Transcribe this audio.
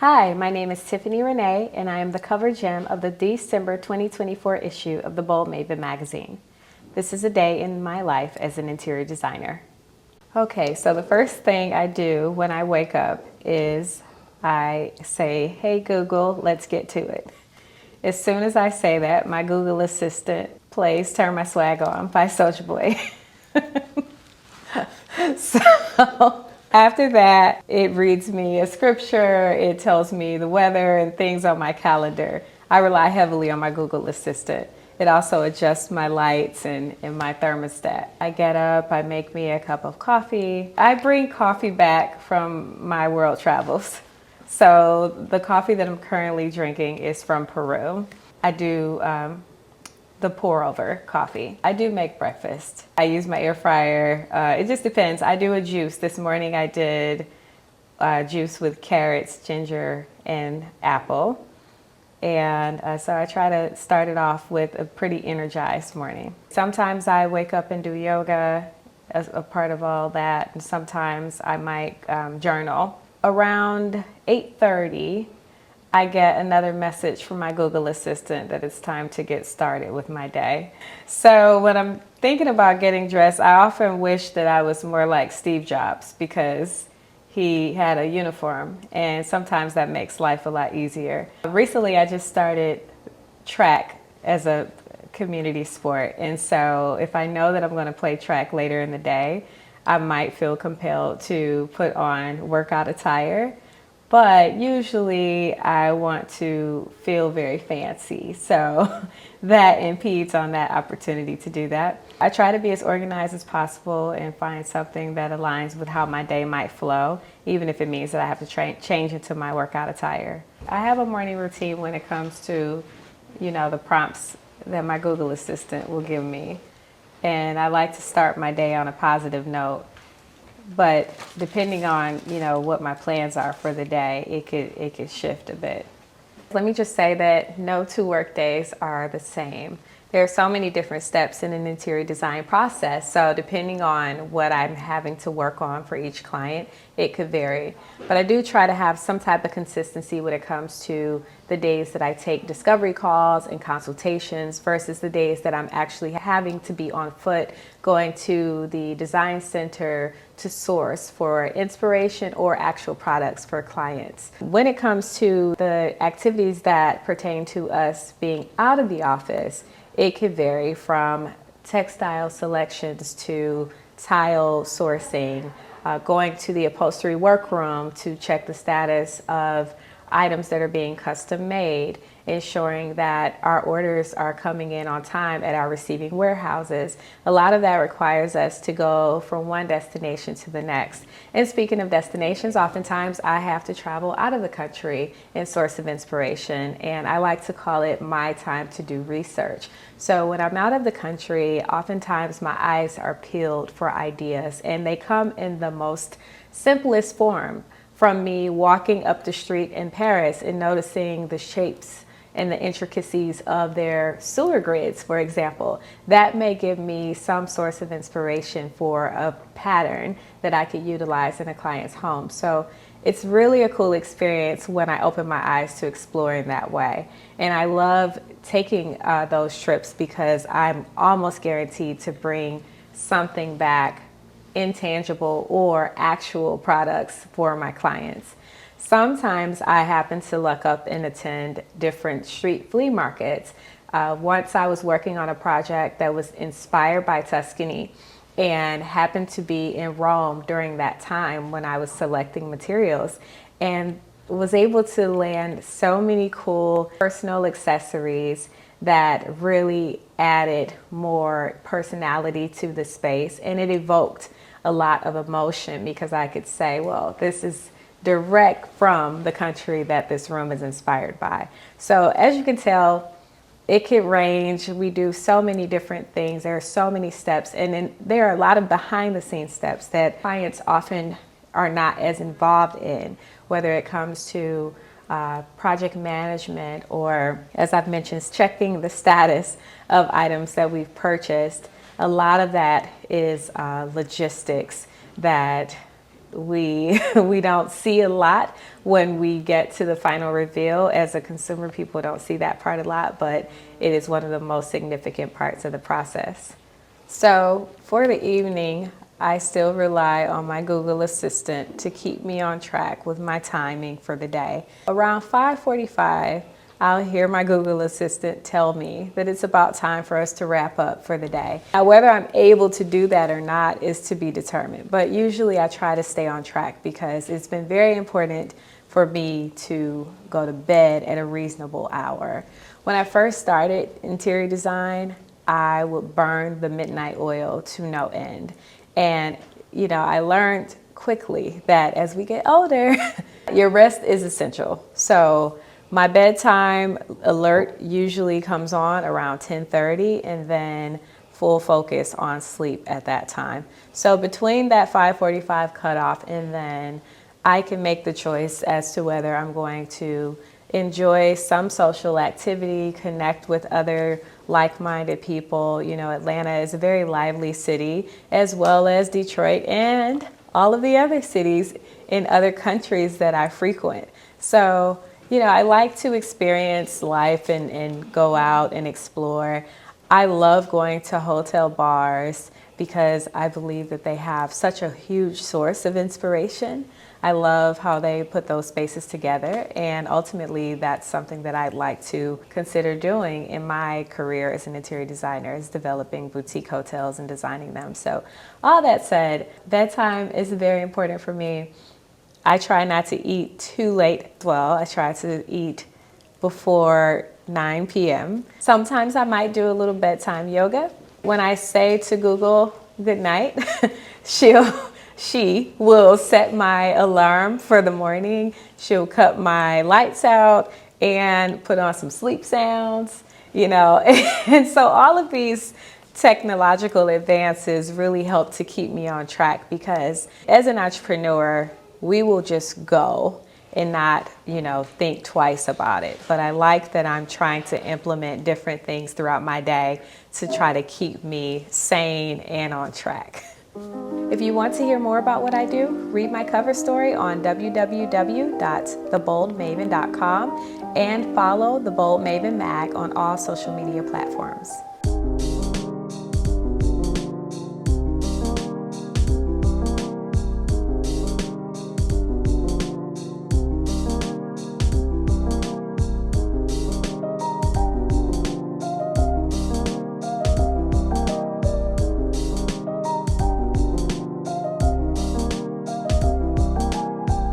Hi, my name is Tiffany René, and I am the cover gem of the December 2024 issue of the Bold Maven magazine. This is a day in my life as an interior designer. Okay, so the first thing I do when I wake up is I say, "Hey Google, let's get to it." As soon as I say that, my Google Assistant plays "Turn My Swag On" by Soulja Boy. So after that, it reads me a scripture, it tells me the weather and things on my calendar. I rely heavily on my Google Assistant. It also adjusts my lights and my thermostat. I get up, I make me a cup of coffee. I bring coffee back from my world travels. So the coffee that I'm currently drinking is from Peru. I do the pour over coffee. I do make breakfast. I use my air fryer. It just depends. I do a juice. This morning I did juice with carrots, ginger, and apple. And so I try to start it off with a pretty energized morning. Sometimes I wake up and do yoga as a part of all that. And sometimes I might journal. Around 8:30, I get another message from my Google Assistant that it's time to get started with my day. So when I'm thinking about getting dressed, I often wish that I was more like Steve Jobs because he had a uniform, and sometimes that makes life a lot easier. Recently, I just started track as a community sport, and so if I know that I'm going to play track later in the day, I might feel compelled to put on workout attire. But usually I want to feel very fancy, so that impedes on that opportunity to do that. I try to be as organized as possible and find something that aligns with how my day might flow, even if it means that I have to change into my workout attire. I have a morning routine when it comes to, the prompts that my Google Assistant will give me. And I like to start my day on a positive note. But depending on, what my plans are for the day, it could shift a bit. Let me just say that no two work days are the same. There are so many different steps in an interior design process. So depending on what I'm having to work on for each client, it could vary. But I do try to have some type of consistency when it comes to the days that I take discovery calls and consultations versus the days that I'm actually having to be on foot going to the design center to source for inspiration or actual products for clients. When it comes to the activities that pertain to us being out of the office, it could vary from textile selections to tile sourcing, going to the upholstery workroom to check the status of items that are being custom made, ensuring that our orders are coming in on time at our receiving warehouses. A lot of that requires us to go from one destination to the next. And speaking of destinations, oftentimes I have to travel out of the country in source of inspiration, and I like to call it my time to do research. So when I'm out of the country, oftentimes my eyes are peeled for ideas, and they come in the most simplest form. From me walking up the street in Paris and noticing the shapes and the intricacies of their sewer grids, for example, that may give me some source of inspiration for a pattern that I could utilize in a client's home. So it's really a cool experience when I open my eyes to explore in that way. And I love taking those trips because I'm almost guaranteed to bring something back, intangible or actual products for my clients. Sometimes I happen to luck up and attend different street flea markets. Once I was working on a project that was inspired by Tuscany and happened to be in Rome during that time when I was selecting materials, and was able to land so many cool personal accessories that really added more personality to the space, and it evoked a lot of emotion because I could say, well, this is direct from the country that this room is inspired by. So as you can tell, it could range. We do so many different things. There are so many steps, and then there are a lot of behind the scenes steps that clients often are not as involved in, whether it comes to project management or, as I've mentioned, checking the status of items that we've purchased. A lot of that is logistics that we don't see a lot when we get to the final reveal. As a consumer, people don't see that part a lot, but it is one of the most significant parts of the process. So for the evening, I still rely on my Google Assistant to keep me on track with my timing for the day. Around 5:45, I'll hear my Google Assistant tell me that it's about time for us to wrap up for the day. Now, whether I'm able to do that or not is to be determined, but usually I try to stay on track because it's been very important for me to go to bed at a reasonable hour. When I first started interior design, I would burn the midnight oil to no end. And, I learned quickly that as we get older, your rest is essential. So my bedtime alert usually comes on around 10:30, and then full focus on sleep at that time. So between that 5:45 cutoff and then, I can make the choice as to whether I'm going to enjoy some social activity, connect with other like-minded people. Atlanta is a very lively city, as well as Detroit and all of the other cities in other countries that I frequent. So, I like to experience life and go out and explore. I love going to hotel bars because I believe that they have such a huge source of inspiration. I love how they put those spaces together, and ultimately that's something that I'd like to consider doing in my career as an interior designer, is developing boutique hotels and designing them. So all that said, bedtime is very important for me. I try not to eat too late as well. I try to eat before 9 p.m. Sometimes I might do a little bedtime yoga. When I say to Google good night, she will set my alarm for the morning. She'll cut my lights out and put on some sleep sounds, And so all of these technological advances really help to keep me on track, because as an entrepreneur, we will just go and not, think twice about it. But I like that I'm trying to implement different things throughout my day to try to keep me sane and on track. If you want to hear more about what I do, read my cover story on www.theboldmaven.com and follow The Bold Maven Mag on all social media platforms.